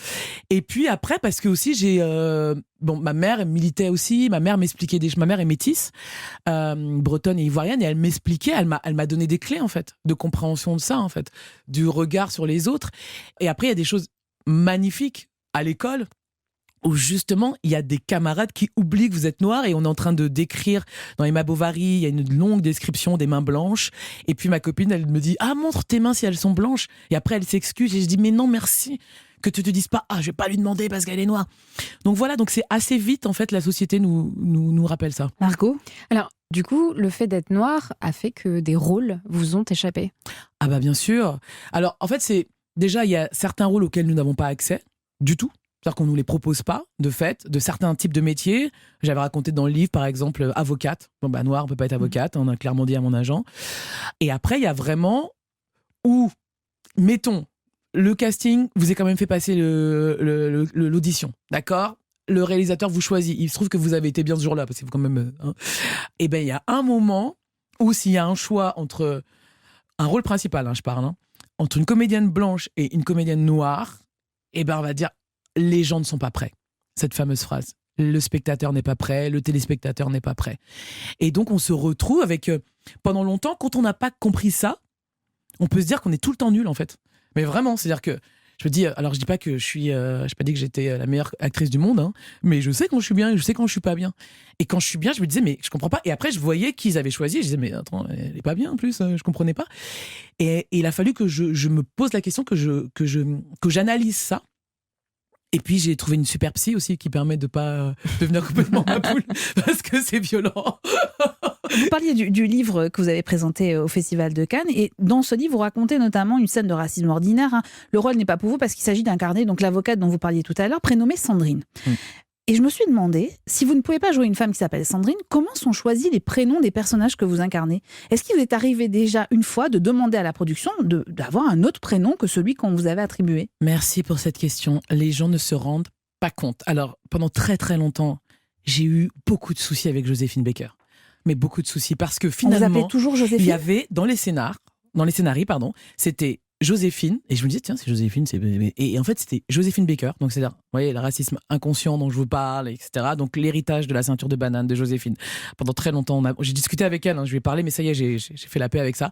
Et puis après, parce que aussi j'ai ma mère militait aussi, ma mère m'expliquait ma mère est métisse, bretonne et ivoirienne, et elle m'expliquait, elle m'a donné des clés en fait, de compréhension de ça en fait, du regard sur les autres. Et après il y a des choses magnifiques à l'école, où justement, il y a des camarades qui oublient que vous êtes noir et on est en train de décrire dans Emma Bovary, il y a une longue description des mains blanches. Et puis ma copine, elle me dit « Ah, montre tes mains si elles sont blanches ». Et après, elle s'excuse et je dis « Mais non, merci, que tu te dises pas « Ah, je vais pas lui demander parce qu'elle est noire ». Donc voilà, donc c'est assez vite, en fait, la société nous rappelle ça. Margot ? Alors, du coup, le fait d'être noir a fait que des rôles vous ont échappé. Ah bah bien sûr. Alors, en fait, déjà, il y a certains rôles auxquels nous n'avons pas accès du tout. C'est-à-dire qu'on ne nous les propose pas, de fait, de certains types de métiers. J'avais raconté dans le livre, par exemple, avocate. Bon, noire, on ne peut pas être avocate, on a clairement dit à mon agent. Et après, il y a vraiment où, mettons, le casting vous a quand même fait passer l'audition, d'accord ? Le réalisateur vous choisit. Il se trouve que vous avez été bien ce jour-là, parce que vous quand même... Et bien, il y a un moment où s'il y a un choix entre un rôle principal, je parle, entre une comédienne blanche et une comédienne noire, et ben on va dire... Les gens ne sont pas prêts. Cette fameuse phrase. Le spectateur n'est pas prêt, le téléspectateur n'est pas prêt. Et donc, on se retrouve avec... pendant longtemps, quand on n'a pas compris ça, on peut se dire qu'on est tout le temps nul, en fait. Mais vraiment, c'est-à-dire que... Je me dis... Alors, je dis pas que je suis... je n'ai pas dit que j'étais la meilleure actrice du monde, mais je sais quand je suis bien et je sais quand je suis pas bien. Et quand je suis bien, je me disais, mais je comprends pas. Et après, je voyais qui ils avaient choisi. Et je disais, mais attends, elle est pas bien en plus, je comprenais pas. Et il a fallu que je me pose la question, que j'analyse ça. Et puis j'ai trouvé une super psy aussi qui permet de pas devenir complètement ma poule parce que c'est violent. Vous parliez du livre que vous avez présenté au Festival de Cannes, et dans ce livre vous racontez notamment une scène de racisme ordinaire. Le rôle n'est pas pour vous parce qu'il s'agit d'incarner donc l'avocate dont vous parliez tout à l'heure, prénommée Sandrine. Et je me suis demandé, si vous ne pouvez pas jouer une femme qui s'appelle Sandrine, comment sont choisis les prénoms des personnages que vous incarnez ? Est-ce qu'il vous est arrivé déjà une fois de demander à la production d'avoir un autre prénom que celui qu'on vous avait attribué ? Merci pour cette question. Les gens ne se rendent pas compte. Alors, pendant très très longtemps, j'ai eu beaucoup de soucis avec Joséphine Baker. Mais beaucoup de soucis, parce que finalement... On vous appelait toujours Joséphine ? Il y avait, dans les scénarios, c'était... Joséphine, et je me disais, tiens, c'est Joséphine, et en fait, c'était Joséphine Baker, donc c'est-à-dire, vous voyez, le racisme inconscient dont je vous parle, etc. Donc, l'héritage de la ceinture de banane de Joséphine. Pendant très longtemps, j'ai discuté avec elle, je lui ai parlé, mais ça y est, j'ai fait la paix avec ça.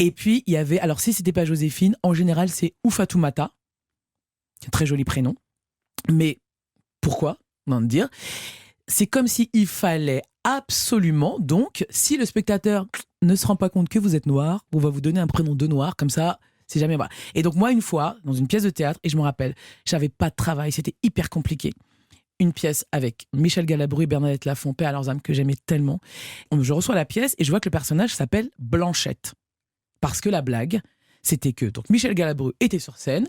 Et puis, il y avait, alors si c'était pas Joséphine, en général, c'est Oufatoumata, un très joli prénom, mais pourquoi, on va me dire, c'est comme s'il fallait absolument, donc, si le spectateur ne se rend pas compte que vous êtes noir, on va vous donner un prénom de noir, comme ça, c'est jamais voilà. Et donc moi, une fois, dans une pièce de théâtre, et je me rappelle, j'avais pas de travail, c'était hyper compliqué. Une pièce avec Michel Galabru et Bernadette Lafont, paix à leurs âmes, que j'aimais tellement. Je reçois la pièce et je vois que le personnage s'appelle Blanchette. Parce que la blague, c'était que donc Michel Galabru était sur scène,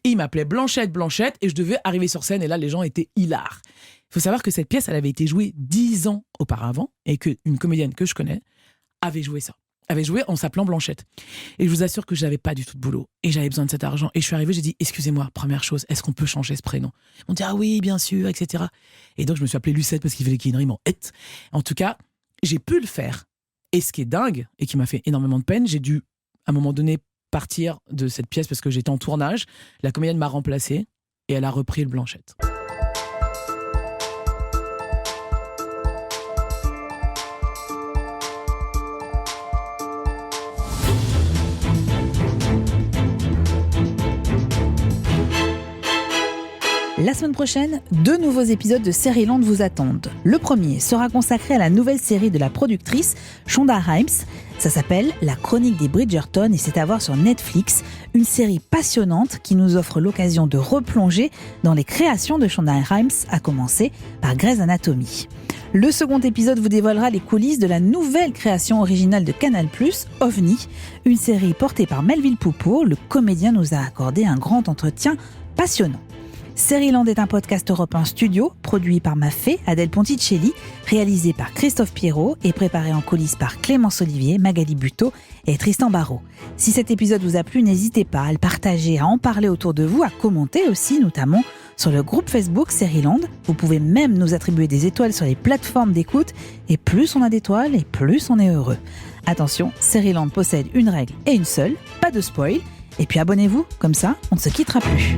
et il m'appelait Blanchette, et je devais arriver sur scène, et là, les gens étaient hilars. Il faut savoir que cette pièce, elle avait été jouée 10 ans auparavant, et qu'une comédienne que je connais avait joué ça. Avait joué en s'appelant Blanchette. Et je vous assure que je n'avais pas du tout de boulot. Et j'avais besoin de cet argent. Et je suis arrivée, j'ai dit, excusez-moi, première chose, est-ce qu'on peut changer ce prénom ? On dit, ah oui, bien sûr, etc. Et donc, je me suis appelée Lucette parce qu'il fallait qu'il y ait une rime en « et ». En tout cas, j'ai pu le faire. Et ce qui est dingue, et qui m'a fait énormément de peine, j'ai dû, à un moment donné, partir de cette pièce parce que j'étais en tournage. La comédienne m'a remplacée et elle a repris le Blanchette. La semaine prochaine, 2 nouveaux épisodes de Sérieland vous attendent. Le premier sera consacré à la nouvelle série de la productrice Shonda Rhimes. Ça s'appelle La Chronique des Bridgerton et c'est à voir sur Netflix. Une série passionnante qui nous offre l'occasion de replonger dans les créations de Shonda Rhimes, à commencer par Grey's Anatomy. Le second épisode vous dévoilera les coulisses de la nouvelle création originale de Canal+, OVNI, une série portée par Melville Poupeau. Le comédien nous a accordé un grand entretien passionnant. Seriland est un podcast Europe 1 Studio, produit par ma fée, Adèle Ponticelli, réalisé par Christophe Pierrot et préparé en coulisses par Clémence Olivier, Magali Buteau et Tristan Barrault. Si cet épisode vous a plu, n'hésitez pas à le partager, à en parler autour de vous, à commenter aussi, notamment sur le groupe Facebook Seriland. Vous pouvez même nous attribuer des étoiles sur les plateformes d'écoute, et plus on a d'étoiles, et plus on est heureux. Attention, Seriland possède une règle et une seule, pas de spoil, et puis abonnez-vous, comme ça on ne se quittera plus.